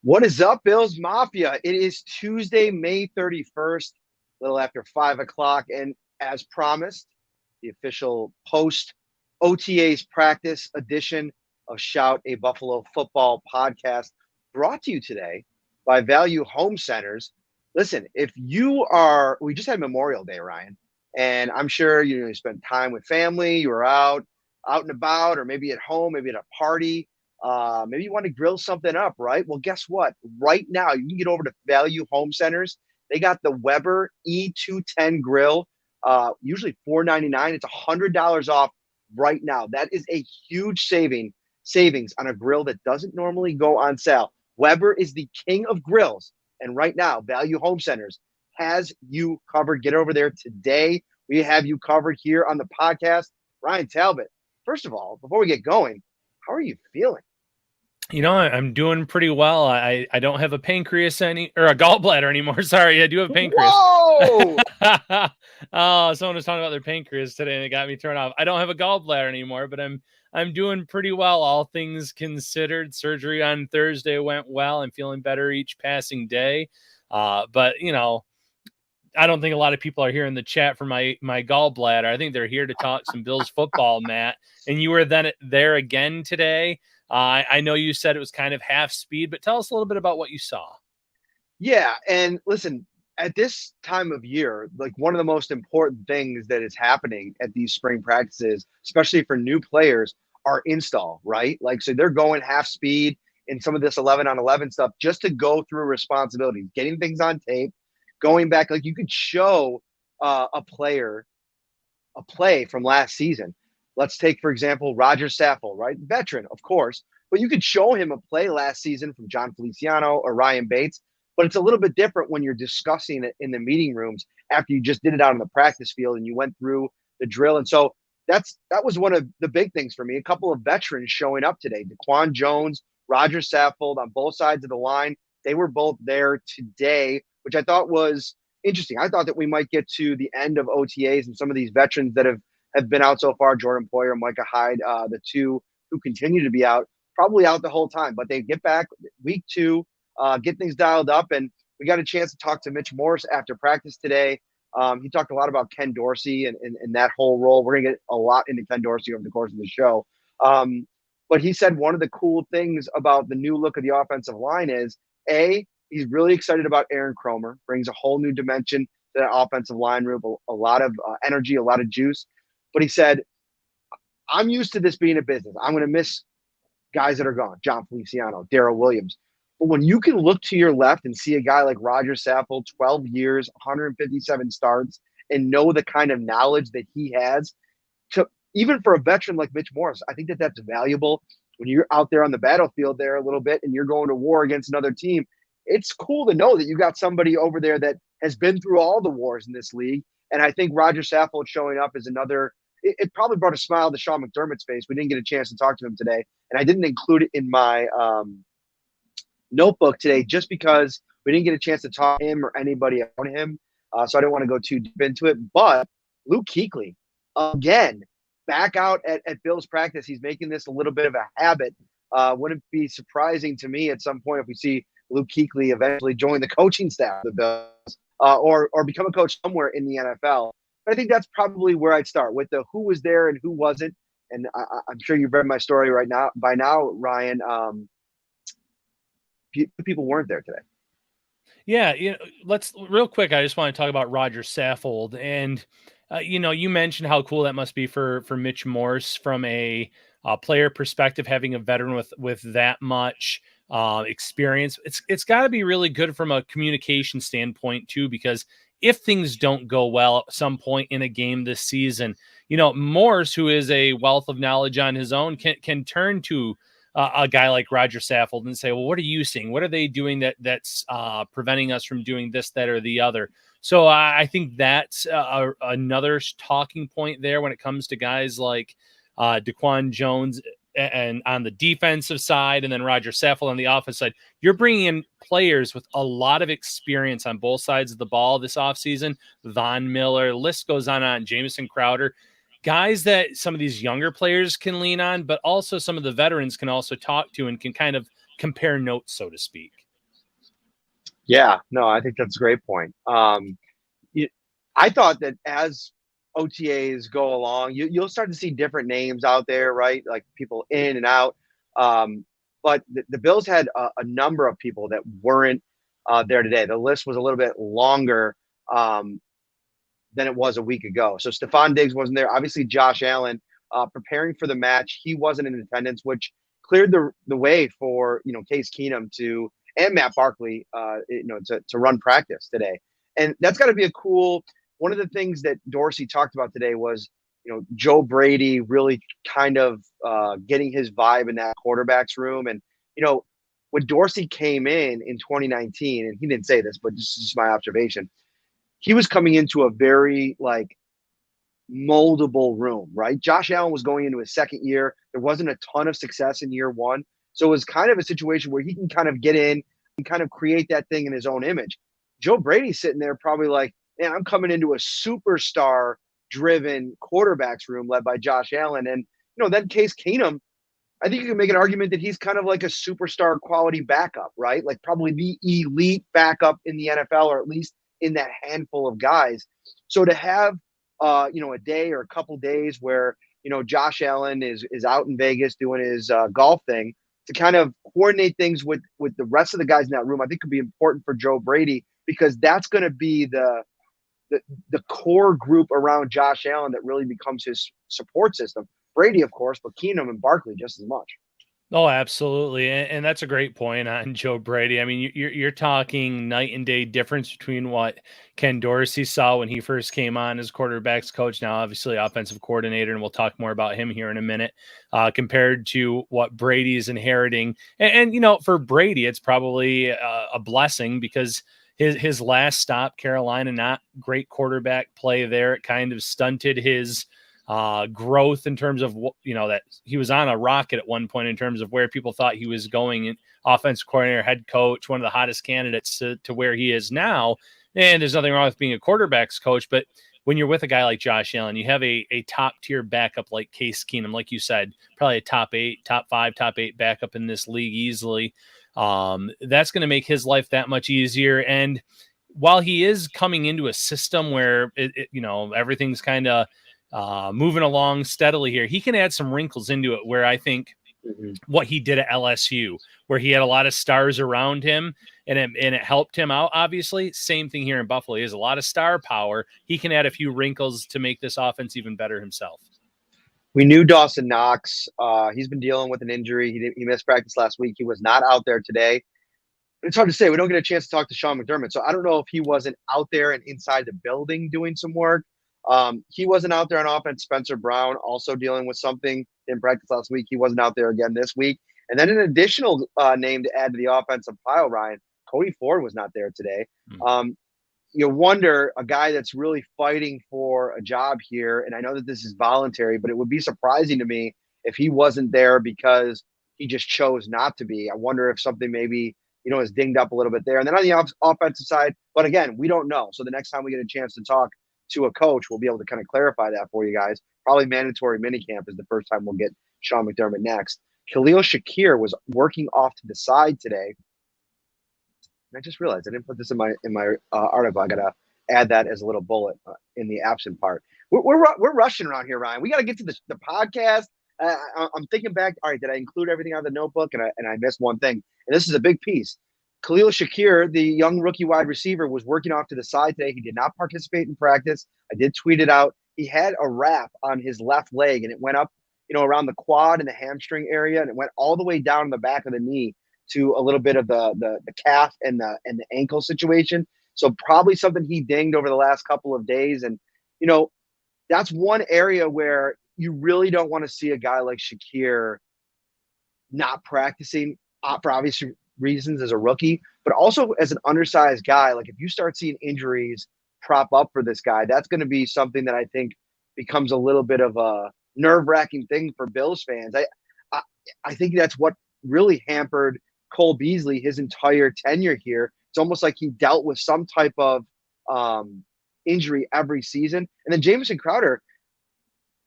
What is up, Bills Mafia? It is Tuesday, May 31st, a little after 5 o'clock. And as promised, the official post-OTAs practice edition of Shout a Buffalo Football podcast brought to you today by Value Home Centers. Listen, we just had Memorial Day, Ryan, and I'm sure you spent time with family, you were out and about, or maybe at home, maybe at a party. Maybe you want to grill something up, right? Well, guess what? Right now, you can get over to Value Home Centers. They got the Weber E210 grill, usually $4.99. It's $100 off right now. That is a huge savings on a grill that doesn't normally go on sale. Weber is the king of grills, and right now, Value Home Centers has you covered. Get over there today. We have you covered here on the podcast. Ryan Talbot, first of all, before we get going, how are you feeling? I'm doing pretty well. I don't have a pancreas or a gallbladder anymore. Sorry, I do have pancreas. Whoa! Someone was talking about their pancreas today and it got me thrown off. I don't have a gallbladder anymore, but I'm doing pretty well, all things considered. Surgery on Thursday went well. I'm feeling better each passing day. But I don't think a lot of people are here in the chat for my gallbladder. I think they're here to talk some Bills football, Matt. And you were then there again today. I know you said it was kind of half speed, but tell us a little bit about what you saw. Yeah, and listen, at this time of year, like one of the most important things that is happening at these spring practices, especially for new players, are install, right? Like, so they're going half speed in some of this 11-on-11 stuff just to go through responsibilities, getting things on tape, going back. Like you could show a player a play from last season. Let's take, for example, Roger Saffold, right? Veteran, of course, but you could show him a play last season from John Feliciano or Ryan Bates, but it's a little bit different when you're discussing it in the meeting rooms after you just did it out on the practice field and you went through the drill. And so that was one of the big things for me. A couple of veterans showing up today, DaQuan Jones, Roger Saffold on both sides of the line. They were both there today, which I thought was interesting. I thought that we might get to the end of OTAs and some of these veterans that have been out so far, Jordan Poyer, Micah Hyde, the two who continue to be out, probably out the whole time. But they get back week 2, get things dialed up. And we got a chance to talk to Mitch Morse after practice today. He talked a lot about Ken Dorsey and that whole role. We're going to get a lot into Ken Dorsey over the course of the show. But he said one of the cool things about the new look of the offensive line is, he's really excited about Aaron Kromer, brings a whole new dimension to that offensive line room, a lot of energy, a lot of juice. But he said, I'm used to this being a business. I'm going to miss guys that are gone, John Feliciano, Darrell Williams. But when you can look to your left and see a guy like Roger Saffold, 12 years, 157 starts, and know the kind of knowledge that he has, even for a veteran like Mitch Morse, I think that that's valuable. When you're out there on the battlefield there a little bit and you're going to war against another team, it's cool to know that you got somebody over there that has been through all the wars in this league. And I think Roger Saffold showing up is another – it probably brought a smile to Sean McDermott's face. We didn't get a chance to talk to him today, and I didn't include it in my notebook today just because we didn't get a chance to talk to him or anybody about him, so I didn't want to go too deep into it. But Luke Kuechly, again, back out at Bill's practice. He's making this a little bit of a habit. Wouldn't be surprising to me at some point if we see Luke Kuechly eventually join the coaching staff of the Bills or become a coach somewhere in the NFL. But I think that's probably where I'd start with the who was there and who wasn't. And I'm sure you've read my story by now, Ryan. People weren't there today. Yeah, let's real quick. I just want to talk about Roger Saffold, and you mentioned how cool that must be for Mitch Morse from a player perspective, having a veteran with that much experience. It's got to be really good from a communication standpoint too, because if things don't go well at some point in a game this season, Morse, who is a wealth of knowledge on his own, can turn to a guy like Roger Saffold and say, well, what are you seeing? What are they doing that's preventing us from doing this, that, or the other? So I think that's another talking point there when it comes to guys like DaQuan Jones and on the defensive side, and then Roger Saffold on the offensive side. You're bringing in players with a lot of experience on both sides of the ball this offseason. Von Miller, list goes on. Jamison Crowder. Guys that some of these younger players can lean on, but also some of the veterans can also talk to and can kind of compare notes, so to speak. Yeah, no, I think that's a great point. You, I thought that as OTAs go along, you'll start to see different names out there, right? Like people in and out. Um, but the Bills had a number of people that weren't there today. The list was a little bit longer um, than it was a week ago. So Stephon Diggs wasn't there. Obviously, Josh Allen preparing for the match, he wasn't in attendance, which cleared the way for Case Keenum to and Matt Barkley to run practice today. And that's got to be a cool. One of the things that Dorsey talked about today was Joe Brady really kind of getting his vibe in that quarterback's room. And when Dorsey came in 2019, and he didn't say this, but this is just my observation, he was coming into a very like moldable room, right? Josh Allen was going into his second year. There wasn't a ton of success in year one. So it was kind of a situation where he can kind of get in and kind of create that thing in his own image. Joe Brady's sitting there probably like, man, I'm coming into a superstar driven quarterbacks room led by Josh Allen. And, then Case Keenum, I think you can make an argument that he's kind of like a superstar quality backup, right? Like probably the elite backup in the NFL, or at least in that handful of guys. So to have, a day or a couple days where, Josh Allen is out in Vegas doing his golf thing to kind of coordinate things with the rest of the guys in that room, I think could be important for Joe Brady, because that's going to be the core group around Josh Allen that really becomes his support system. Brady, of course, but Keenum and Barkley just as much. Oh, absolutely, and that's a great point on Joe Brady. I mean, you're talking night and day difference between what Ken Dorsey saw when he first came on as quarterbacks coach, now obviously offensive coordinator, and we'll talk more about him here in a minute, compared to what Brady's inheriting. And for Brady, it's probably a blessing, because his last stop, Carolina, not great quarterback play there. It kind of stunted his growth in terms of that he was on a rocket at one point in terms of where people thought he was going, and offensive coordinator, head coach, one of the hottest candidates to where he is now. And there's nothing wrong with being a quarterback's coach, but when you're with a guy like Josh Allen, you have a top tier backup like Case Keenum, like you said, probably a top 8, top 5, top 8 backup in this league easily. That's going to make his life that much easier. And while he is coming into a system where everything's kind of moving along steadily here, he can add some wrinkles into it, where I think what he did at LSU, where he had a lot of stars around him and it helped him out. Obviously, same thing here in Buffalo. He has a lot of star power. He can add a few wrinkles to make this offense even better himself. We knew Dawson Knox. He's been dealing with an injury. He missed practice last week. He was not out there today. It's hard to say. We don't get a chance to talk to Sean McDermott, so I don't know if he wasn't out there and inside the building doing some work. He wasn't out there on offense. Spencer Brown also dealing with something in practice last week. He wasn't out there again this week. And then an additional name to add to the offensive pile, Ryan, Cody Ford was not there today. You wonder, a guy that's really fighting for a job here, and I know that this is voluntary, but it would be surprising to me if he wasn't there because he just chose not to be. I wonder if something maybe, is dinged up a little bit there. And then on the offensive side, but again, we don't know. So the next time we get a chance to talk to a coach, we'll be able to kind of clarify that for you guys. Probably mandatory minicamp is the first time we'll get Sean McDermott next. Khalil Shakir was working off to the side today. And I just realized I didn't put this in my article. I gotta add that as a little bullet in the absent part. We're rushing around here, Ryan. We got to get to the podcast. I'm thinking back. All right, did I include everything out of the notebook? And I missed one thing. And this is a big piece. Khalil Shakir, the young rookie wide receiver, was working off to the side today. He did not participate in practice. I did tweet it out. He had a wrap on his left leg, and it went up, around the quad and the hamstring area, and it went all the way down the back of the knee to a little bit of the calf and the ankle situation. So probably something he dinged over the last couple of days. And, that's one area where you really don't want to see a guy like Shakir not practicing for obvious reasons as a rookie, but also as an undersized guy. Like if you start seeing injuries prop up for this guy, that's going to be something that I think becomes a little bit of a nerve-wracking thing for Bills fans. I think that's what really hampered Cole Beasley his entire tenure here. It's almost like he dealt with some type of injury every season. And then Jamison Crowder,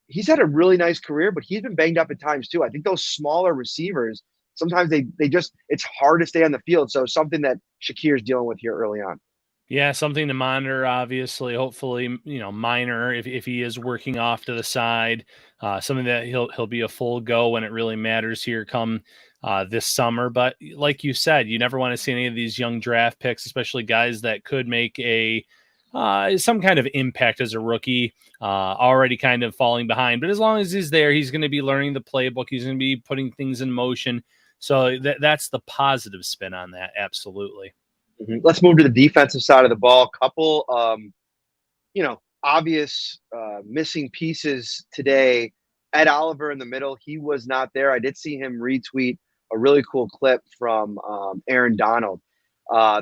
he's had a really nice career, but he's been banged up at times too. I think those smaller receivers sometimes they just, it's hard to stay on the field. So something that Shakir's dealing with here early on. Yeah, something to monitor, obviously. Hopefully, minor if he is working off to the side. Something that he'll be a full go when it really matters here come this summer. But like you said, you never want to see any of these young draft picks, especially guys that could make a some kind of impact as a rookie, already kind of falling behind. But as long as he's there, he's going to be learning the playbook. He's going to be putting things in motion. So that's the positive spin on that. Absolutely. Let's move to the defensive side of the ball. Couple, obvious missing pieces today. Ed Oliver in the middle, he was not there. I did see him retweet a really cool clip from Aaron Donald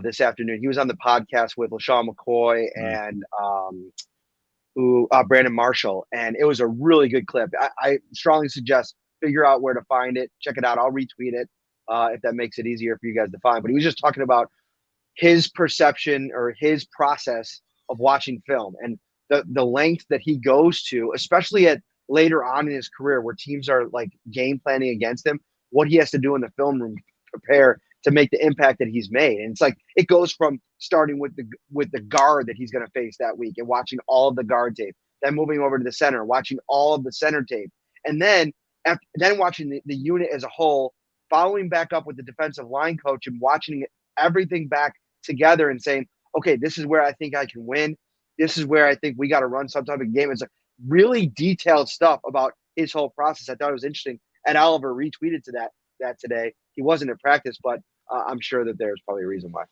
this afternoon. He was on the podcast with LaShawn McCoy and Brandon Marshall, and it was a really good clip. I strongly suggest figure out where to find it. Check it out. I'll retweet it if that makes it easier for you guys to find. But he was just talking about his perception or his process of watching film and the length that he goes to, especially at later on in his career where teams are like game planning against him, what he has to do in the film room to prepare to make the impact that he's made. And it's like, it goes from starting with the guard that he's going to face that week and watching all of the guard tape, then moving over to the center, watching all of the center tape, and then watching the unit as a whole, following back up with the defensive line coach and watching everything back together and saying, okay, this is where I think I can win. This is where I think we got to run some type of game. It's like really detailed stuff about his whole process. I thought it was interesting. Ed Oliver retweeted to that today. He wasn't in practice, but I'm sure that there's probably a reason why.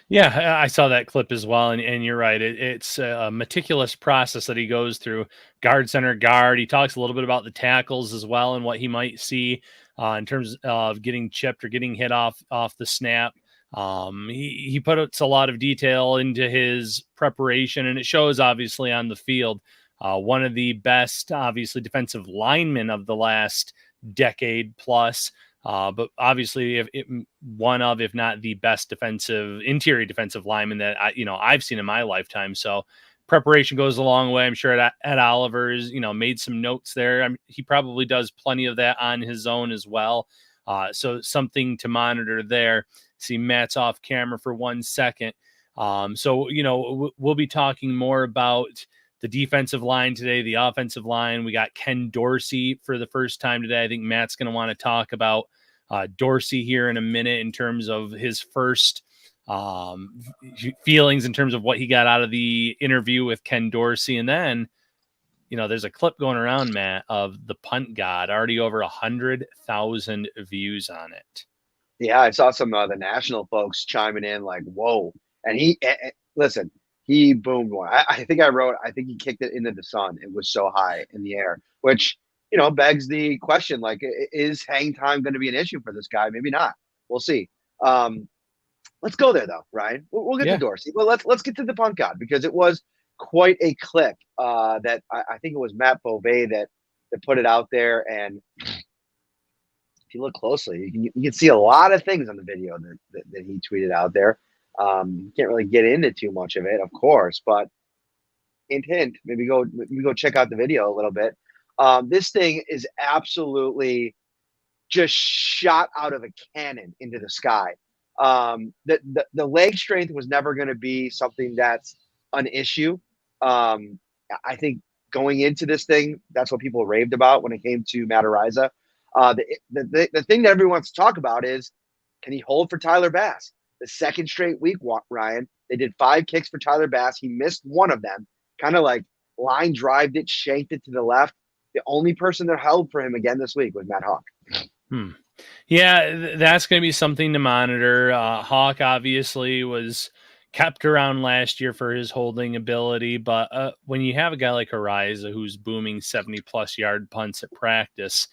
Yeah, I saw that clip as well, and you're right. It's a meticulous process that he goes through. Guard, center, guard. He talks a little bit about the tackles as well and what he might see in terms of getting chipped or getting hit off the snap. He puts a lot of detail into his preparation, and it shows obviously on the field. One of the best, obviously, defensive linemen of the last decade plus. But obviously, one of, if not the best interior defensive lineman that I've seen in my lifetime. So preparation goes a long way. I'm sure Ed Oliver's, made some notes there. He probably does plenty of that on his own as well. So something to monitor there. See Matt's off camera for 1 second. So we'll be talking more about the defensive line today, the offensive line. We got Ken Dorsey for the first time today. I think Matt's going to want to talk about Dorsey here in a minute in terms of his first feelings in terms of what he got out of the interview with Ken Dorsey. And then, there's a clip going around, Matt, of the Punt God, already over 100,000 views on it. Yeah, I saw some of the national folks chiming in like, whoa. And listen, he boomed one. I think he kicked it into the sun. It was so high in the air, which, begs the question, like, is hang time going to be an issue for this guy? Maybe not. We'll see. Let's go there, though, Ryan. We'll get to Dorsey. Well, let's get to the Punt God, because it was quite a clip that I think it was Matt Beauvais that put it out there. And if you look closely, you can see a lot of things on the video that he tweeted out there. Can't really get into too much of it, of course, but hint, maybe go check out the video a little bit. This thing is absolutely just shot out of a cannon into the sky. The leg strength was never going to be something that's an issue. I think going into this thing, that's what people raved about when it came to Matt Araiza. The thing that everyone wants to talk about is, can he hold for Tyler Bass? The second straight week, Ryan, they did 5 kicks for Tyler Bass. He missed one of them, kind of like line drived it, shanked it to the left. The only person that held for him again this week was Matt Hawk. Yeah, that's going to be something to monitor. Hawk obviously was kept around last year for his holding ability, but when you have a guy like Araiza who's booming 70-plus yard punts at practice,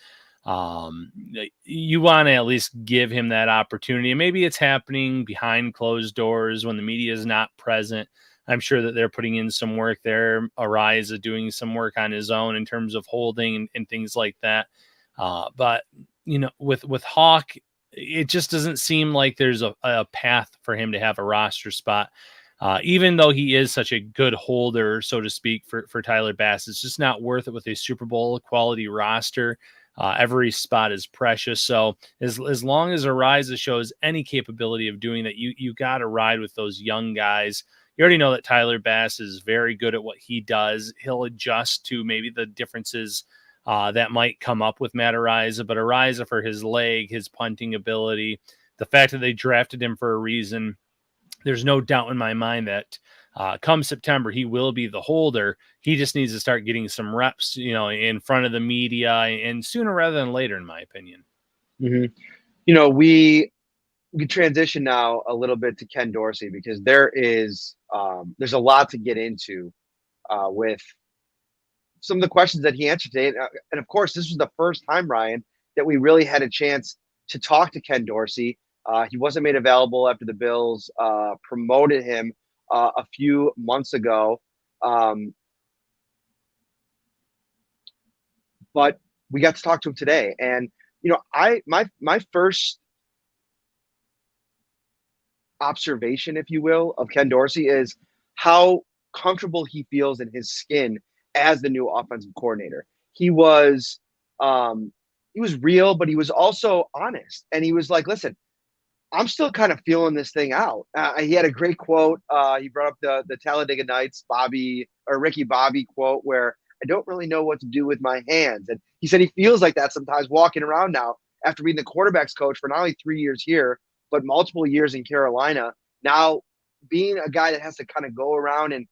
you want to at least give him that opportunity. And maybe it's happening behind closed doors when the media is not present. I'm sure that they're putting in some work there. Araiza doing some work on his own in terms of holding and things like that. But with Hawk, it just doesn't seem like there's a path for him to have a roster spot. Even though he is such a good holder, so to speak, for Tyler Bass, it's just not worth it with a Super Bowl quality roster. Every spot is precious. So as long as Ariza shows any capability of doing that, you got to ride with those young guys. You already know that Tyler Bass is very good at what he does. He'll adjust to maybe the differences that might come up with Matt Ariza, but Ariza, for his leg, his punting ability, the fact that they drafted him for a reason, there's no doubt in my mind that come September, he will be the holder. He just needs to start getting some reps, in front of the media, and sooner rather than later, in my opinion. Mm-hmm. We transition now a little bit to Ken Dorsey, because there's a lot to get into with some of the questions that he answered today. And of course, this was the first time, Ryan, that we really had a chance to talk to Ken Dorsey. He wasn't made available after the Bills promoted him a few months ago. But we got to talk to him today. And, my first observation, if you will, of Ken Dorsey is how comfortable he feels in his skin as the new offensive coordinator. He was real, but he was also honest. And he was like, listen, I'm still kind of feeling this thing out. He had a great quote. He brought up the Talladega Nights Ricky Bobby quote, where I don't really know what to do with my hands. And he said he feels like that sometimes walking around now after being the quarterback's coach for not only 3 years here, but multiple years in Carolina. Now being a guy that has to kind of go around and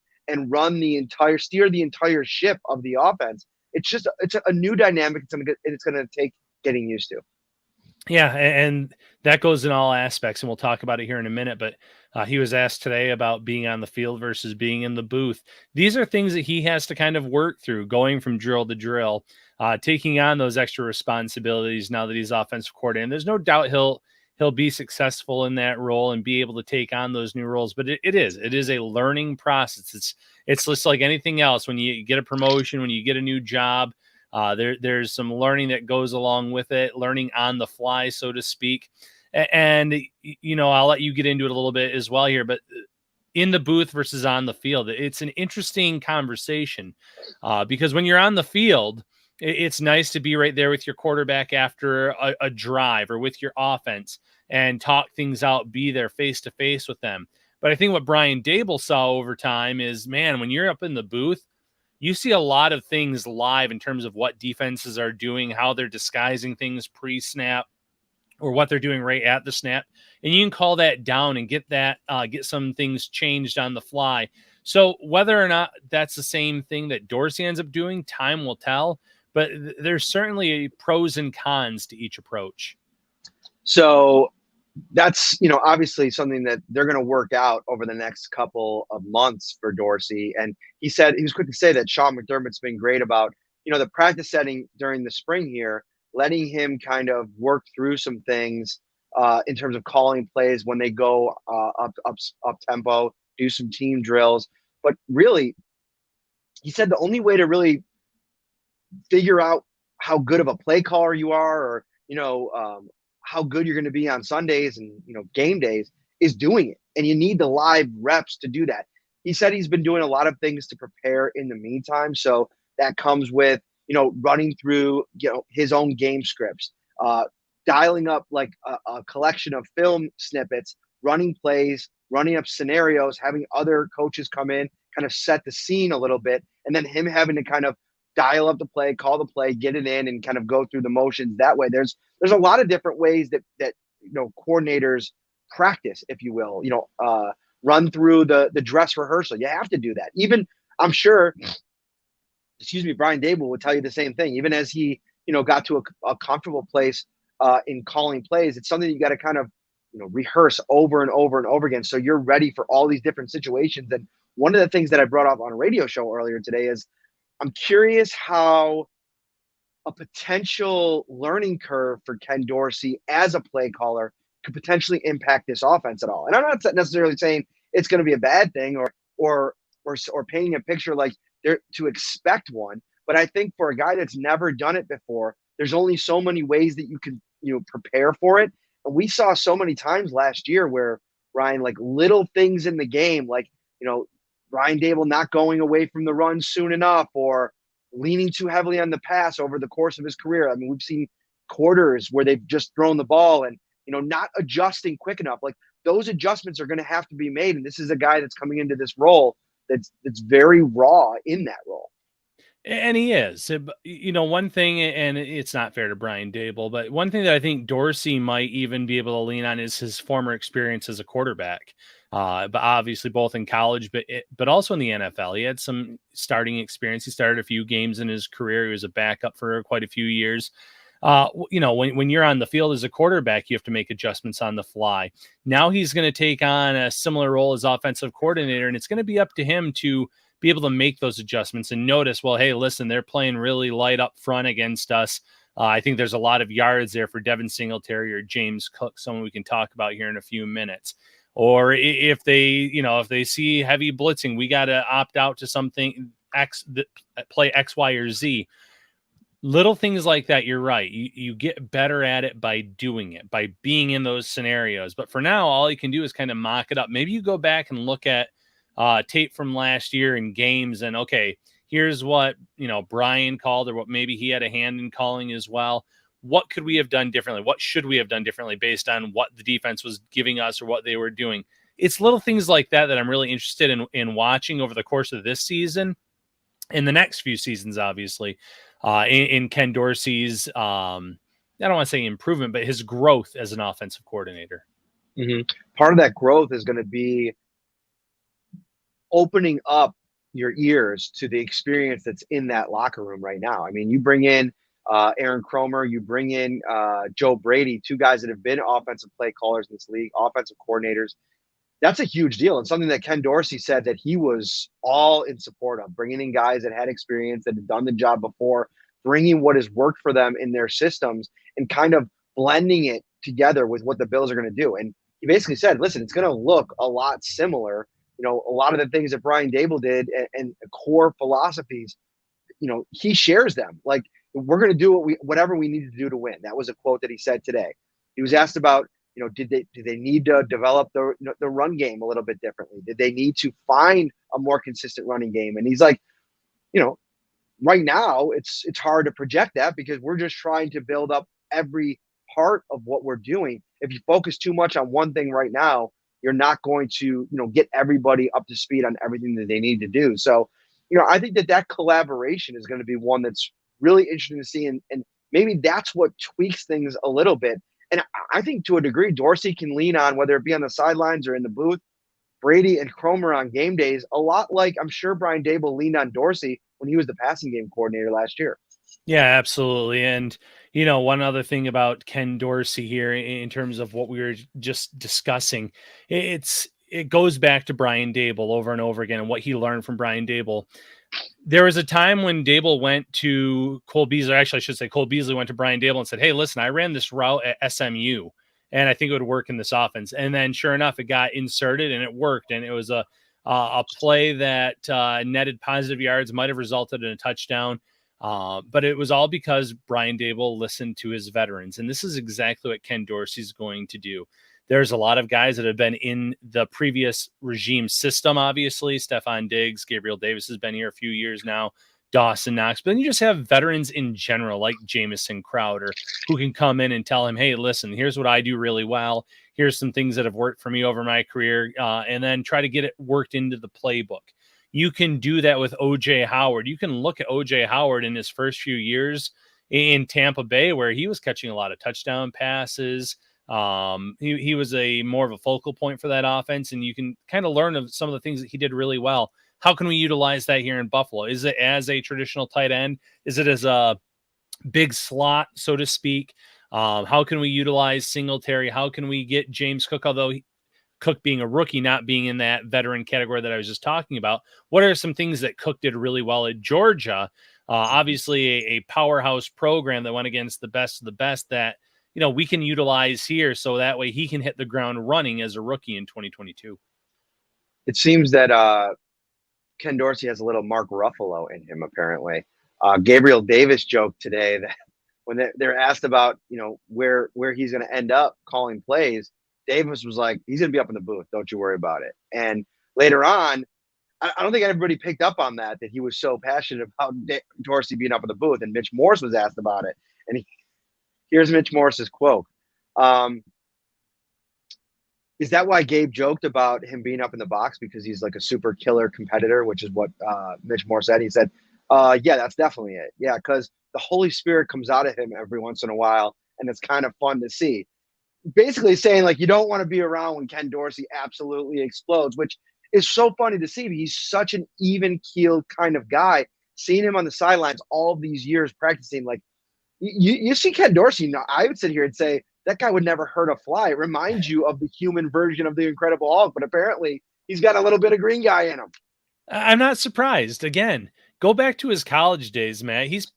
steer the entire ship of the offense. It's a new dynamic. It's going to take getting used to. Yeah, and that goes in all aspects, and we'll talk about it here in a minute. But he was asked today about being on the field versus being in the booth. These are things that he has to kind of work through, going from drill to drill, taking on those extra responsibilities now that he's offensive coordinator. And there's no doubt he'll be successful in that role and be able to take on those new roles. But it is a learning process. It's just like anything else. When you get a promotion, when you get a new job, there's some learning that goes along with it, learning on the fly, so to speak. And, I'll let you get into it a little bit as well here, but in the booth versus on the field, it's an interesting conversation because when you're on the field, it's nice to be right there with your quarterback after a drive or with your offense and talk things out, be there face to face with them. But I think what Brian Daboll saw over time is, man, when you're up in the booth, you see a lot of things live in terms of what defenses are doing, how they're disguising things pre-snap or what they're doing right at the snap. And you can call that down and get some things changed on the fly. So whether or not that's the same thing that Dorsey ends up doing, time will tell. But there's certainly pros and cons to each approach. So that's, obviously something that they're going to work out over the next couple of months for Dorsey. And he was quick to say that Sean McDermott's been great about, the practice setting during the spring here, letting him kind of work through some things in terms of calling plays when they go up tempo, do some team drills. But really, he said the only way to really figure out how good of a play caller you are, or, how good you're going to be on Sundays and, game days, is doing it. And you need the live reps to do that. He said he's been doing a lot of things to prepare in the meantime. So that comes with, running through, his own game scripts, dialing up like a collection of film snippets, running plays, running up scenarios, having other coaches come in, kind of set the scene a little bit, and then him having to kind of dial up the play, call the play, get it in, and kind of go through the motions that way. There's a lot of different ways that coordinators practice, if you will, run through the dress rehearsal. You have to do that. Even, I'm sure, Brian Daboll would tell you the same thing. Even as he, got to a comfortable place in calling plays, it's something you got to kind of, rehearse over and over and over again, so you're ready for all these different situations. And one of the things that I brought up on a radio show earlier today is, I'm curious how a potential learning curve for Ken Dorsey as a play caller could potentially impact this offense at all. And I'm not necessarily saying it's going to be a bad thing or painting a picture like they're to expect one. But I think for a guy that's never done it before, there's only so many ways that you can, prepare for it. And we saw so many times last year where, Ryan, like little things in the game, like, Ryan Daboll not going away from the run soon enough, or leaning too heavily on the pass over the course of his career. I mean, we've seen quarters where they've just thrown the ball and, not adjusting quick enough. Like those adjustments are going to have to be made. And this is a guy that's coming into this role that's very raw in that role. And he is. One thing, and it's not fair to Brian Dable, but one thing that I think Dorsey might even be able to lean on is his former experience as a quarterback. But obviously both in college, but also in the NFL. He had some starting experience. He started a few games in his career. He was a backup for quite a few years. When you're on the field as a quarterback, you have to make adjustments on the fly. Now he's going to take on a similar role as offensive coordinator, and it's going to be up to him to be able to make those adjustments and notice, well, hey, listen, they're playing really light up front against us. I think there's a lot of yards there for Devin Singletary or James Cook, someone we can talk about here in a few minutes. Or if they see heavy blitzing, we got to opt out to something play X, Y, or Z. Little things like that, you're right. You get better at it by doing it, by being in those scenarios. But for now, all you can do is kind of mock it up. Maybe you go back and look at tape from last year in games and, okay, here's what, Brian called or what maybe he had a hand in calling as well. What could we have done differently? What should we have done differently based on what the defense was giving us or what they were doing? It's little things like that I'm really interested in watching over the course of this season and the next few seasons, obviously, in Ken Dorsey's, I don't want to say improvement, but his growth as an offensive coordinator. Mm-hmm. Part of that growth is going to be opening up your ears to the experience that's in that locker room right now. I mean, you bring in Aaron Cromer, you bring in Joe Brady, two guys that have been offensive play callers in this league, offensive coordinators. That's a huge deal, and something that Ken Dorsey said that he was all in support of, bringing in guys that had experience, that had done the job before, bringing what has worked for them in their systems and kind of blending it together with what the Bills are going to do. And he basically said, listen, it's going to look a lot similar. A lot of the things that Brian Dable did and core philosophies, he shares them. Like, we're going to do whatever we need to do to win. That was a quote that he said today. He was asked about, did they need to develop the run game a little bit differently? Did they need to find a more consistent running game? And he's like, right now it's hard to project that because we're just trying to build up every part of what we're doing. If you focus too much on one thing right now, you're not going to, get everybody up to speed on everything that they need to do. So, I think that collaboration is going to be one that's really interesting to see. And maybe that's what tweaks things a little bit. And I think to a degree, Dorsey can lean on, whether it be on the sidelines or in the booth, Brady and Cromer on game days, a lot like I'm sure Brian Dable leaned on Dorsey when he was the passing game coordinator last year. Yeah, absolutely. And, one other thing about Ken Dorsey here in terms of what we were just discussing, it goes back to Brian Dable over and over again and what he learned from Brian Dable. There was a time when Dable went to Cole Beasley. Actually, I should say Cole Beasley went to Brian Dable and said, hey, listen, I ran this route at SMU and I think it would work in this offense. And then sure enough, it got inserted and it worked. And it was a play that netted positive yards, might have resulted in a touchdown. But it was all because Brian Dable listened to his veterans. And this is exactly what Ken Dorsey's going to do. There's a lot of guys that have been in the previous regime system, obviously. Stephon Diggs, Gabriel Davis has been here a few years now, Dawson Knox. But then you just have veterans in general, like Jamison Crowder, who can come in and tell him, hey, listen, here's what I do really well. Here's some things that have worked for me over my career, and then try to get it worked into the playbook. You can do that with O.J. Howard. You can look at O.J. Howard in his first few years in Tampa Bay, where he was catching a lot of touchdown passes. He was more of a focal point for that offense, and you can kind of learn of some of the things that he did really well. How can we utilize that here in Buffalo? Is it as a traditional tight end? Is it as a big slot, so to speak? How can we utilize Singletary? How can we get James Cook, although Cook being a rookie, not being in that veteran category that I was just talking about? What are some things that Cook did really well at Georgia? Obviously a powerhouse program that went against the best of the best that, we can utilize here. So that way he can hit the ground running as a rookie in 2022. It seems that Ken Dorsey has a little Mark Ruffalo in him, apparently. Gabriel Davis joked today that when they're asked about, where he's going to end up calling plays, Davis was like, he's going to be up in the booth. Don't you worry about it. And later on, I don't think everybody picked up on that he was so passionate about Dorsey being up in the booth. And Mitch Morse was asked about it. And here's Mitch Morse's quote. Is that why Gabe joked about him being up in the box because he's like a super killer competitor, which is what Mitch Morse said. He said, yeah, that's definitely it. Yeah, because the Holy Spirit comes out of him every once in a while, and it's kind of fun to see. Basically saying, like, you don't want to be around when Ken Dorsey absolutely explodes, which is so funny to see. He's such an even-keeled kind of guy. Seeing him on the sidelines all these years practicing, like, you see Ken Dorsey now, I would sit here and say, that guy would never hurt a fly. It reminds you of the human version of the Incredible Hulk, but apparently he's got a little bit of green guy in him. I'm not surprised. Again, go back to his college days, Matt. He's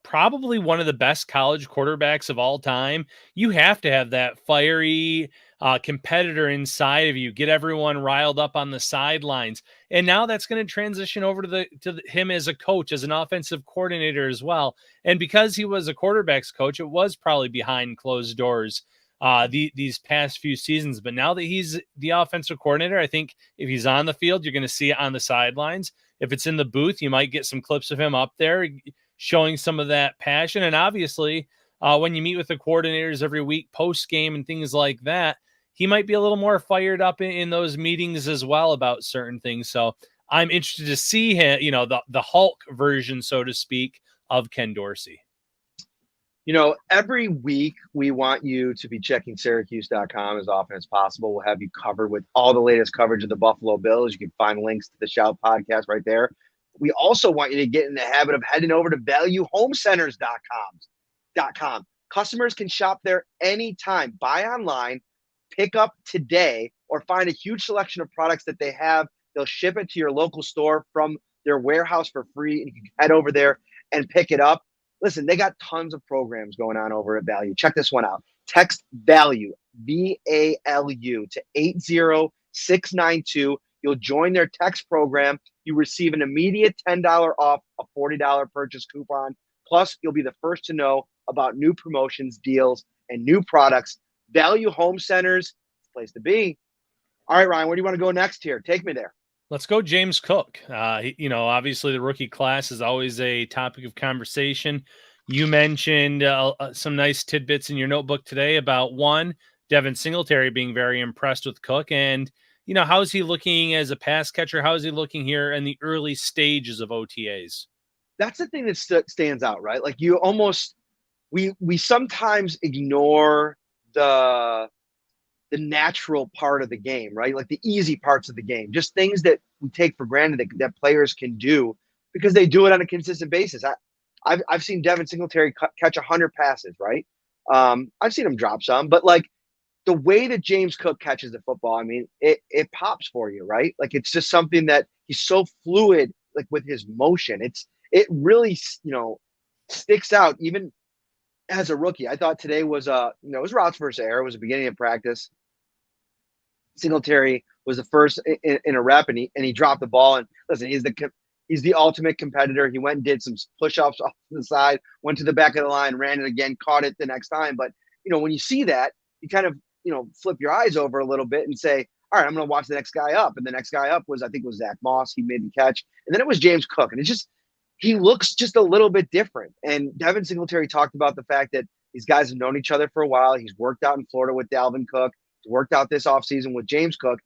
probably one of the best college quarterbacks of all time. You have to have that fiery competitor inside of you, get everyone riled up on the sidelines. And now that's going to transition over to him as a coach, as an offensive coordinator as well. And because he was a quarterback's coach, it was probably behind closed doors these past few seasons. But now that he's the offensive coordinator, I think if he's on the field, you're going to see it on the sidelines. If it's in the booth, you might get some clips of him up there showing some of that passion. And obviously, when you meet with the coordinators every week post game and things like that, he might be a little more fired up in those meetings as well about certain things. So I'm interested to see him, the Hulk version, so to speak, of Ken Dorsey. Every week we want you to be checking Syracuse.com as often as possible. We'll have you covered with all the latest coverage of the Buffalo Bills. You can find links to the Shout podcast right there. We also want you to get in the habit of heading over to valuehomecenters.com. Customers can shop there anytime, buy online, pick up today, or find a huge selection of products that they have. They'll ship it to your local store from their warehouse for free, and you can head over there and pick it up. Listen, they got tons of programs going on over at Value. Check this one out. Text VALUE, VALU, to 80692. You'll join their text program. You receive an immediate $10 off a $40 purchase coupon. Plus, you'll be the first to know about new promotions, deals, and new products. Value Home Centers, place to be. All right, Ryan, where do you want to go next here? Take me there. Let's go James Cook. Obviously the rookie class is always a topic of conversation. You mentioned some nice tidbits in your notebook today about one, Devin Singletary being very impressed with Cook. And, how is he looking as a pass catcher? How is he looking here in the early stages of OTAs? That's the thing that stands out, right? Like we sometimes ignore the natural part of the game, right? Like the easy parts of the game, just things that we take for granted that players can do because they do it on a consistent basis. I've seen Devin Singletary catch 100 passes, right? I've seen him drop some, but like the way that James Cook catches the football, I mean, it pops for you, right? Like it's just something that he's so fluid, like with his motion. It really, sticks out even as a rookie. I thought today was it was routes versus air. It was the beginning of practice. Singletary was the first in a rep, and he dropped the ball. And listen, he's the ultimate competitor. He went and did some push-ups off to the side, went to the back of the line, ran it again, caught it the next time. But when you see that, you kind of flip your eyes over a little bit and say, all right, I'm going to watch the next guy up. And the next guy up was Zach Moss. He made the catch, and then it was James Cook, and he looks just a little bit different. And Devin Singletary talked about the fact that these guys have known each other for a while. He's worked out in Florida with Dalvin Cook. He's worked out this offseason with James Cook.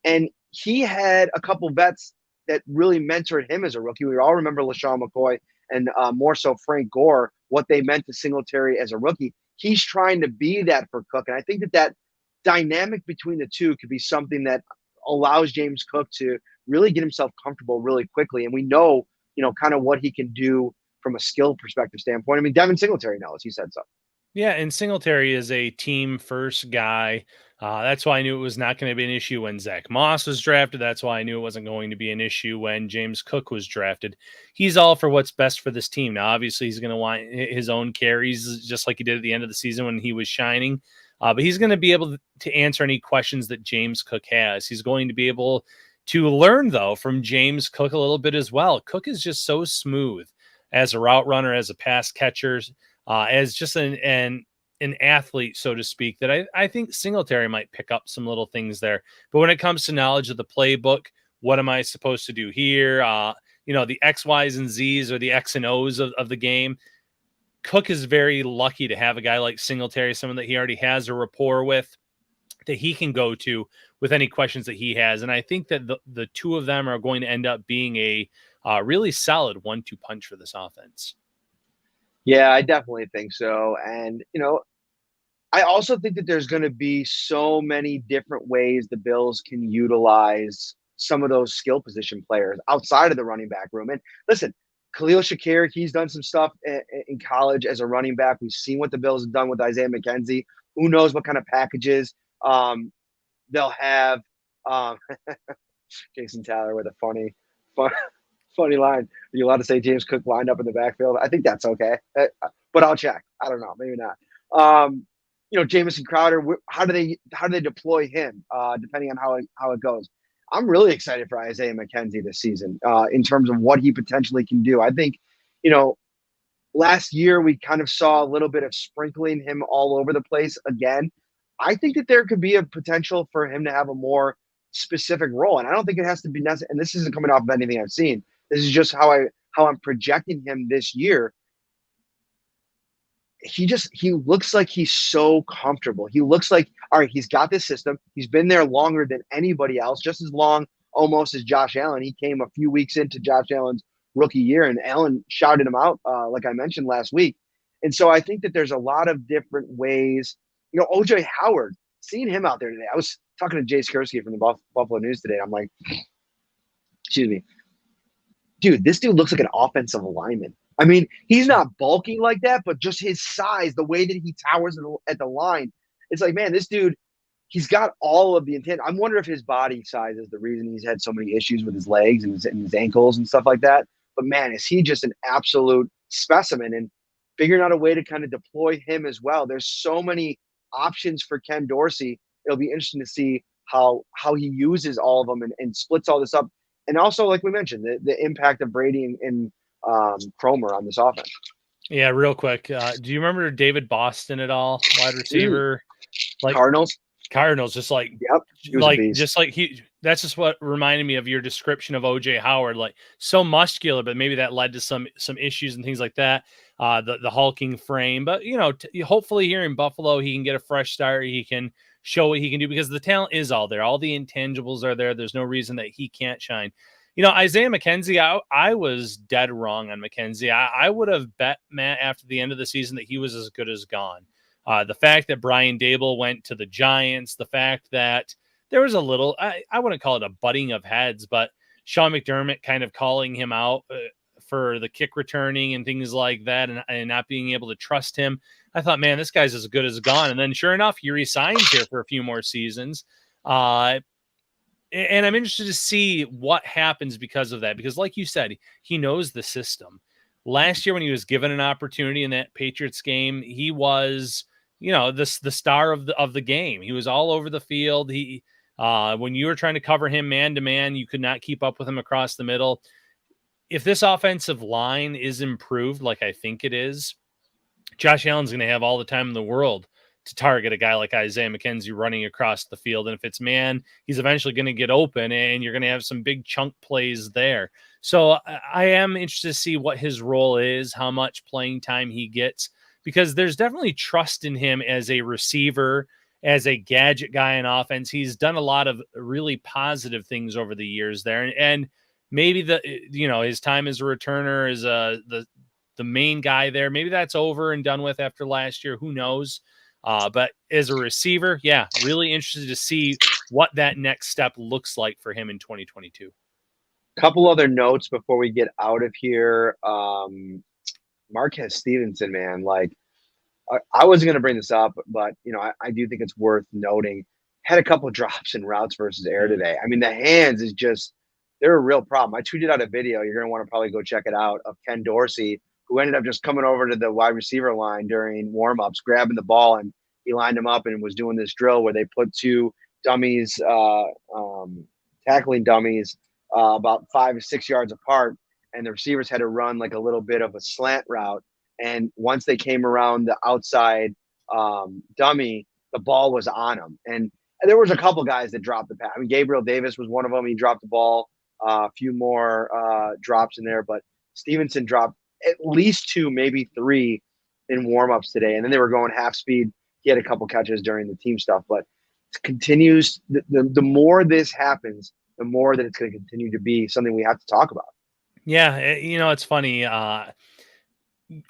And he had a couple vets that really mentored him as a rookie. We all remember LaShawn McCoy and more so Frank Gore, what they meant to Singletary as a rookie. He's trying to be that for Cook. And I think that dynamic between the two could be something that allows James Cook to really get himself comfortable really quickly. And we know, kind of what he can do from a skill perspective standpoint. I mean, Devin Singletary knows. He said so. Yeah, and Singletary is a team-first guy. That's why I knew it was not going to be an issue when Zach Moss was drafted. That's why I knew it wasn't going to be an issue when James Cook was drafted. He's all for what's best for this team. Now, obviously, he's going to want his own carries, just like he did at the end of the season when he was shining. But he's going to be able to answer any questions that James Cook has. He's going to be able to learn, though, from James Cook a little bit as well. Cook is just so smooth as a route runner, as a pass catcher, as just an athlete, so to speak, that I think Singletary might pick up some little things there. But when it comes to knowledge of the playbook, what am I supposed to do here? The X, Y's, and Z's or the X and O's of the game. Cook is very lucky to have a guy like Singletary, someone that he already has a rapport with, that he can go to with any questions that he has. And I think that the two of them are going to end up being a really solid 1-2 punch for this offense. Yeah, I definitely think so. And, I also think that there's going to be so many different ways the Bills can utilize some of those skill position players outside of the running back room. And listen, Khalil Shakir, he's done some stuff in college as a running back. We've seen what the Bills have done with Isaiah McKenzie. Who knows what kind of packages they'll have. Um, Jason Tyler with a funny line. Are you allowed to say James Cook lined up in the backfield? I think that's okay, but I'll check. I don't know, maybe not. Jamison Crowder. How do they deploy him? Depending on how it goes. I'm really excited for Isaiah McKenzie this season in terms of what he potentially can do. I think, last year we kind of saw a little bit of sprinkling him all over the place again. I think that there could be a potential for him to have a more specific role, and I don't think it has to be necessary. And this isn't coming off of anything I've seen. This is just how I'm projecting him this year. He looks like he's so comfortable. He looks like, all right, he's got this system. He's been there longer than anybody else, just as long almost as Josh Allen. He came a few weeks into Josh Allen's rookie year, and Allen shouted him out, like I mentioned last week. And so I think that there's a lot of different ways. OJ Howard, seeing him out there today. I was talking to Jay Skursky from the Buffalo News today. I'm like, excuse me, dude, this dude looks like an offensive lineman. I mean, he's not bulking like that, but just his size, the way that he towers at the line, it's like, man, this dude, he's got all of the intent. I wonder if his body size is the reason he's had so many issues with his legs and his ankles and stuff like that. But, man, is he just an absolute specimen? And figuring out a way to kind of deploy him as well. There's so many options for Ken Dorsey. It'll be interesting to see how he uses all of them and splits all this up. And also, like we mentioned, the impact of Brady and Cromer on this offense. Yeah, real quick. Do you remember David Boston at all? Wide receiver, like Cardinals, just like, yep, that's just what reminded me of your description of OJ Howard, like so muscular, but maybe that led to some issues and things like that. The hulking frame, but hopefully here in Buffalo, he can get a fresh start. He can show what he can do because the talent is all there. All the intangibles are there. There's no reason that he can't shine. Isaiah McKenzie, I was dead wrong on McKenzie. I would have bet, Matt, after the end of the season that he was as good as gone. The fact that Brian Daboll went to the Giants, the fact that there was a little, I wouldn't call it a butting of heads, but Sean McDermott kind of calling him out for the kick returning and things like that and not being able to trust him. I thought, man, this guy's as good as gone. And then sure enough, he resigns here for a few more seasons. And I'm interested to see what happens because of that. Because like you said, he knows the system. Last year when he was given an opportunity in that Patriots game, he was, the star of the game. He was all over the field. He when you were trying to cover him man to man, you could not keep up with him across the middle. If this offensive line is improved, like I think it is, Josh Allen's going to have all the time in the world to target a guy like Isaiah McKenzie running across the field. And if it's man, he's eventually going to get open and you're going to have some big chunk plays there. So I am interested to see what his role is, how much playing time he gets, because there's definitely trust in him as a receiver, as a gadget guy in offense. He's done a lot of really positive things over the years there. And maybe his time as a returner is the main guy there. Maybe that's over and done with after last year. Who knows? But as a receiver, yeah, really interested to see what that next step looks like for him in 2022. Couple other notes before we get out of here. Marquez Stevenson, man, like I wasn't going to bring this up, but I do think it's worth noting. Had a couple of drops in routes versus air today. I mean, the hands is just, they're a real problem. I tweeted out a video. You're going to want to probably go check it out, of Ken Dorsey, who ended up just coming over to the wide receiver line during warmups, grabbing the ball, and he lined him up and was doing this drill where they put two dummies, tackling dummies, about 5 or 6 yards apart, and the receivers had to run like a little bit of a slant route. And once they came around the outside dummy, the ball was on them. And there was a couple guys that dropped the pass. I mean, Gabriel Davis was one of them. He dropped the ball A few more drops in there, but Stevenson dropped at least 2, maybe 3 in warmups today, and then they were going half speed. He had a couple catches during the team stuff, but it continues. The more this happens, the more that it's going to continue to be something we have to talk about. Yeah, it's funny.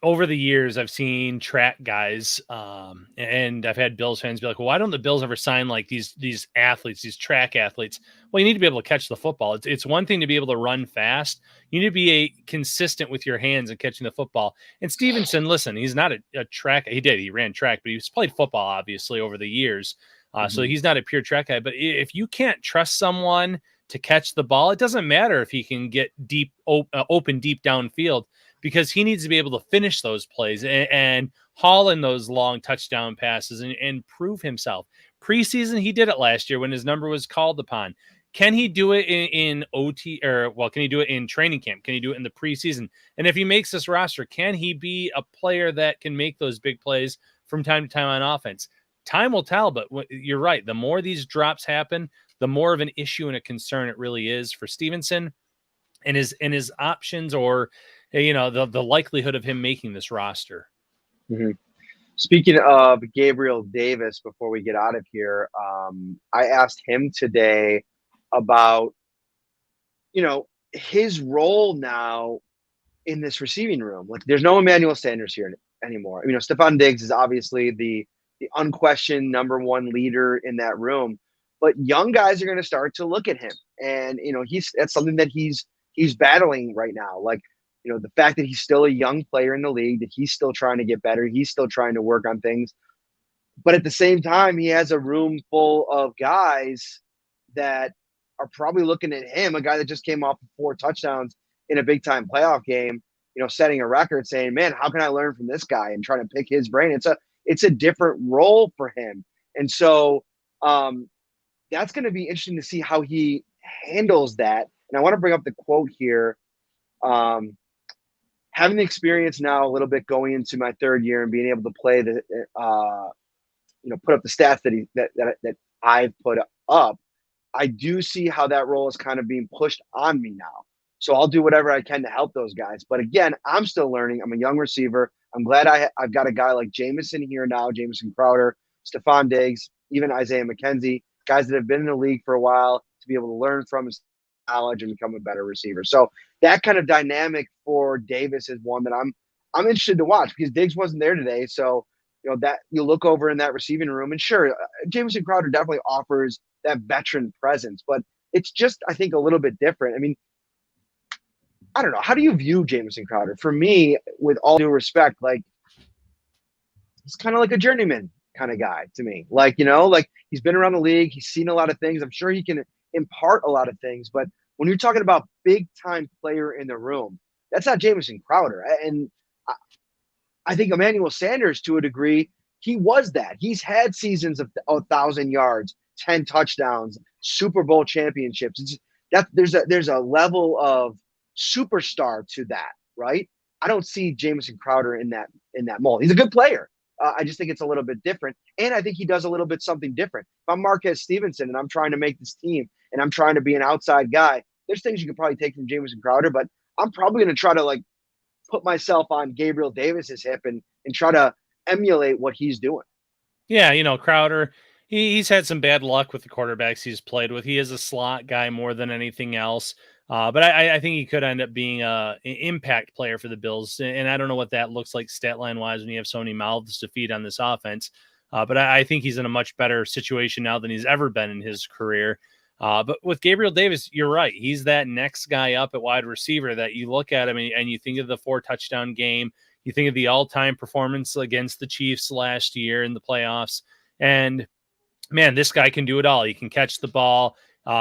Over the years, I've seen track guys, and I've had Bills fans be like, "Well, why don't the Bills ever sign like these athletes, these track athletes?" Well, you need to be able to catch the football. It's one thing to be able to run fast. You need to be consistent with your hands and catching the football. And Stevenson, listen, he's not a track. He ran track, but he's played football obviously over the years. So he's not a pure track guy. But if you can't trust someone to catch the ball, it doesn't matter if he can get deep, open deep downfield, because he needs to be able to finish those plays and haul in those long touchdown passes and prove himself. Preseason, he did it last year when his number was called upon. Can he do it in OT, or can he do it in training camp? Can he do it in the preseason? And if he makes this roster, can he be a player that can make those big plays from time to time on offense? Time will tell, but you're right. The more these drops happen, the more of an issue and a concern it really is for Stevenson and his options, or the likelihood of him making this roster. Mm-hmm. Speaking of Gabriel Davis, before we get out of here, I asked him today about, his role now in this receiving room. Like, there's no Emmanuel Sanders here anymore. Stephon Diggs is obviously the unquestioned number one leader in that room, but young guys are going to start to look at him, and that's something that he's battling right now. Like, the fact that he's still a young player in the league, that he's still trying to get better, he's still trying to work on things. But at the same time, he has a room full of guys that are probably looking at him, a guy that just came off of 4 touchdowns in a big time playoff game, setting a record, saying, man, how can I learn from this guy, and trying to pick his brain. It's a different role for him. And so that's going to be interesting to see how he handles that. And I want to bring up the quote here. Having the experience now a little bit going into my 3rd year and being able to play put up the stats that I've put up, I do see how that role is kind of being pushed on me now. So I'll do whatever I can to help those guys. But again, I'm still learning. I'm a young receiver. I'm glad I've got a guy like Jameson here now, Jamison Crowder, Stephon Diggs, even Isaiah McKenzie, guys that have been in the league for a while, to be able to learn from his knowledge and become a better receiver. So that kind of dynamic for Davis is one that I'm interested to watch, because Diggs wasn't there today. So, that you look over in that receiving room, and sure, Jamison Crowder definitely offers that veteran presence, but it's just, I think, a little bit different. I mean, I don't know. How do you view Jamison Crowder? For me, with all due respect, like, he's kind of like a journeyman kind of guy to me. Like, like, he's been around the league. He's seen a lot of things. I'm sure he can impart a lot of things. But when you're talking about big time player in the room, that's not Jamison Crowder. And I think Emmanuel Sanders, to a degree, he was that. He's had seasons of 1,000 yards, 10 touchdowns, Super Bowl championships. There's a level of superstar to that, right? I don't see Jamison Crowder in that mold. He's a good player. I just think it's a little bit different, and I think he does a little bit something different. If I'm Marquez Stevenson and I'm trying to make this team and I'm trying to be an outside guy, there's things you could probably take from Jamison Crowder, but I'm probably going to try to put myself on Gabriel Davis's hip and try to emulate what he's doing. Yeah, Crowder, he's had some bad luck with the quarterbacks he's played with. He is a slot guy more than anything else. But I think he could end up being an impact player for the Bills. And I don't know what that looks like stat line wise when you have so many mouths to feed on this offense. But I think he's in a much better situation now than he's ever been in his career. But with Gabriel Davis, you're right. He's that next guy up at wide receiver that you look at him and you think of the 4 touchdown game. You think of the all-time performance against the Chiefs last year in the playoffs. And, man, this guy can do it all. He can catch the ball.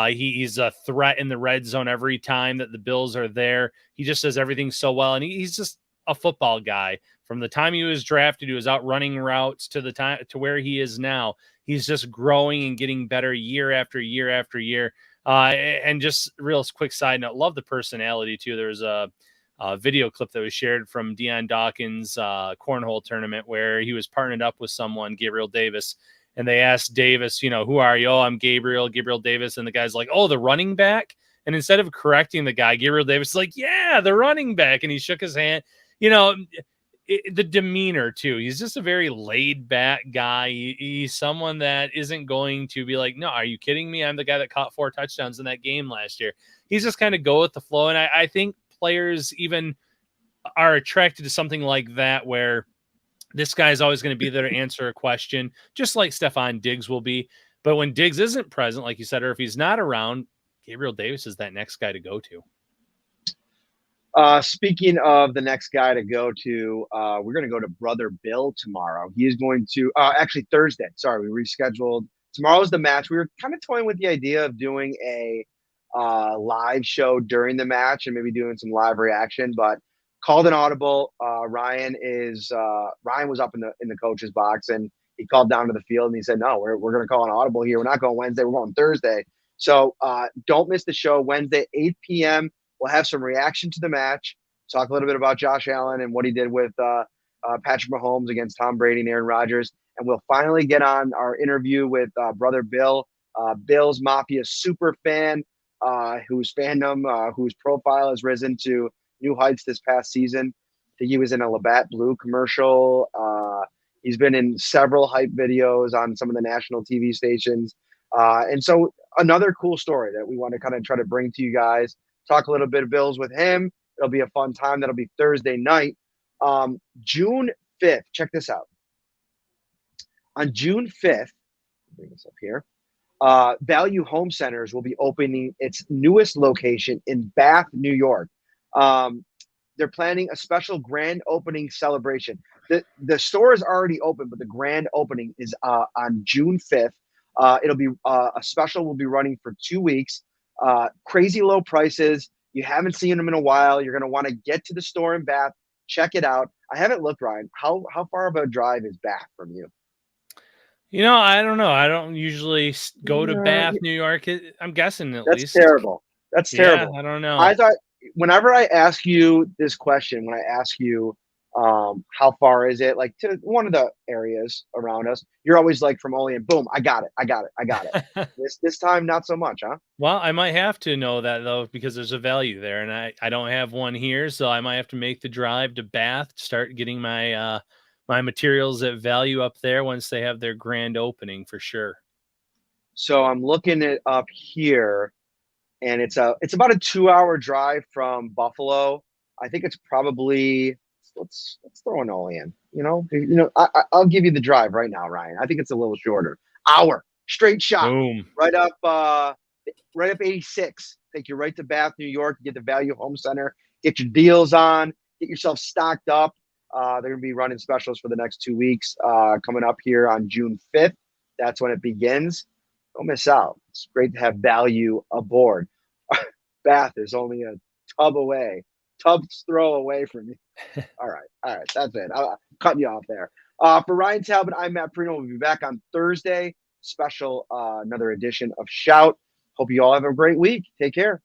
He's a threat in the red zone every time that the Bills are there. He just does everything so well. And he's just a football guy. From the time he was drafted, he was out running routes to the time to where he is now. He's just growing and getting better year after year after year. And just real quick side note, love the personality too. There was a video clip that was shared from Deion Dawkins' cornhole tournament where he was partnered up with someone, Gabriel Davis, and they asked Davis, who are you? Oh, I'm Gabriel Davis. And the guy's like, oh, the running back. And instead of correcting the guy, Gabriel Davis is like, yeah, the running back. And he shook his hand. You know, the demeanor too. He's just a very laid back guy. He's someone that isn't going to be like, no, are you kidding me? I'm the guy that caught 4 touchdowns in that game last year. He's just kind of go with the flow. And I think players even are attracted to something like that, where this guy is always going to be there to answer a question, just like Stephon Diggs will be. But when Diggs isn't present, like you said, or if he's not around, Gabriel Davis is that next guy to go to. Speaking of the next guy to go to, we're going to go to Brother Bill tomorrow. He is going to actually Thursday. Sorry, we rescheduled. Tomorrow's the match. We were kind of toying with the idea of doing a live show during the match and maybe doing some live reaction, but called an audible. Ryan was up in the coach's box, and he called down to the field and he said, "No, we're going to call an audible here. We're not going Wednesday. We're going Thursday." So don't miss the show Wednesday, 8 p.m. We'll have some reaction to the match, talk a little bit about Josh Allen and what he did with Patrick Mahomes against Tom Brady and Aaron Rodgers. And we'll finally get on our interview with Brother Bill, Bills Mafia super fan, whose fandom, whose profile has risen to new heights this past season. I think he was in a Labatt Blue commercial. He's been in several hype videos on some of the national TV stations. And so another cool story that we want to kind of try to bring to you guys. Talk a little bit of Bills with him. It'll be a fun time. That'll be Thursday night. June 5th, check this out. On June 5th, bring this up here, Value Home Centers will be opening its newest location in Bath, New York. They're planning a special grand opening celebration. The store is already open, but the grand opening is on June 5th. It'll be a special will be running for 2 weeks. Crazy low prices. You haven't seen them in a while. You're going to want to get to the store in Bath, check it out. I haven't looked, Ryan. How far of a drive is Bath from you? You know, I don't know. I don't usually go to Bath, New York. I'm guessing at least. That's terrible. That's terrible. Yeah, I don't know. I thought whenever I ask you this question, when I ask you how far is it, like to one of the areas around us, you're always like from Olean, boom, I got it. This time, not so much, huh? Well, I might have to know that though, because there's a value there, and I don't have one here, so I might have to make the drive to Bath, start getting my my materials at Value up there once they have their grand opening for sure. So I'm looking it up here, and it's about a 2-hour drive from Buffalo. I think it's probably let's throw an Olean. I'll give you the drive right now, Ryan. I think it's a little shorter. Hour straight shot. Boom. Right up 86. Take you right to Bath, New York. Get the Value Home Center. Get your deals on. Get yourself stocked up. They're going to be running specials for the next 2 weeks. Coming up here on June 5th. That's when it begins. Don't miss out. It's great to have Value aboard. Bath is only a tub's throw away from me. All right, that's it. I'm cutting you off there. For Ryan Talbot, I'm Matt Parrino. We'll be back on Thursday. Special, another edition of Shout. Hope you all have a great week. Take care.